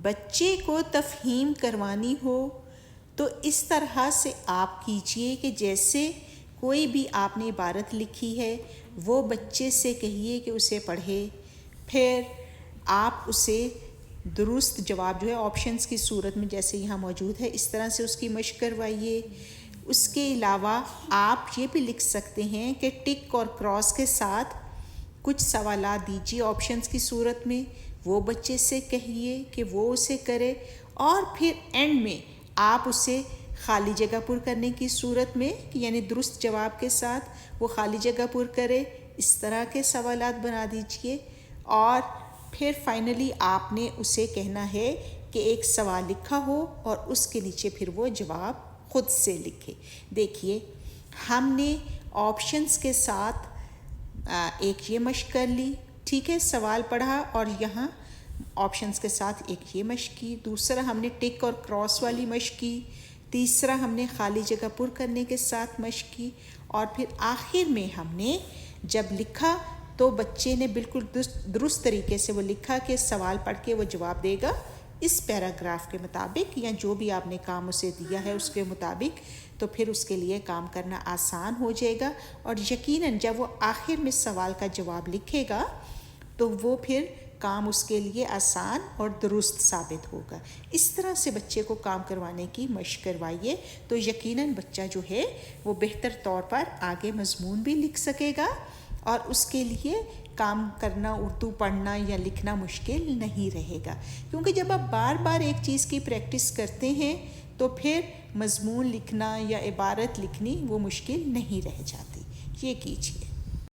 بچے کو تفہیم کروانی ہو تو اس طرح سے آپ کیجئے کہ جیسے کوئی بھی آپ نے عبارت لکھی ہے وہ بچے سے کہیے کہ اسے پڑھے، پھر آپ اسے درست جواب جو ہے آپشنز کی صورت میں جیسے یہاں موجود ہے اس طرح سے اس کی مشق کروائیے۔ اس کے علاوہ آپ یہ بھی لکھ سکتے ہیں کہ ٹک اور کراس کے ساتھ کچھ سوالات دیجیے آپشنز کی صورت میں، وہ بچے سے کہیے کہ وہ اسے کرے، اور پھر اینڈ میں آپ اسے خالی جگہ پر کرنے کی صورت میں یعنی درست جواب کے ساتھ وہ خالی جگہ پر کرے، اس طرح کے سوالات بنا دیجیے۔ اور پھر فائنلی آپ نے اسے کہنا ہے کہ ایک سوال لکھا ہو اور اس کے نیچے پھر وہ جواب خود سے لکھے۔ دیکھیے ہم نے آپشنز کے ساتھ ایک یہ مشق کر لی، ٹھیک ہے، سوال پڑھا اور یہاں آپشنز کے ساتھ ایک یہ مشق کی، دوسرا ہم نے ٹک اور کراس والی مشق کی، تیسرا ہم نے خالی جگہ پر کرنے کے ساتھ مشق کی، اور پھر آخر میں ہم نے جب لکھا تو بچے نے بالکل درست طریقے سے وہ لکھا کہ سوال پڑھ کے وہ جواب دے گا اس پیراگراف کے مطابق یا جو بھی آپ نے کام اسے دیا ہے اس کے مطابق، تو پھر اس کے لیے کام کرنا آسان ہو جائے گا، اور یقیناً جب وہ آخر میں سوال کا جواب لکھے گا تو وہ پھر کام اس کے لیے آسان اور درست ثابت ہوگا۔ اس طرح سے بچے کو کام کروانے کی مشق کروائیے تو یقیناً بچہ جو ہے وہ بہتر طور پر آگے مضمون بھی لکھ سکے گا اور اس کے لیے کام کرنا، اردو پڑھنا یا لکھنا مشکل نہیں رہے گا، کیونکہ جب آپ بار بار ایک چیز کی پریکٹس کرتے ہیں تو پھر مضمون لکھنا یا عبارت لکھنی وہ مشکل نہیں رہ جاتی۔ یہ کیجیے۔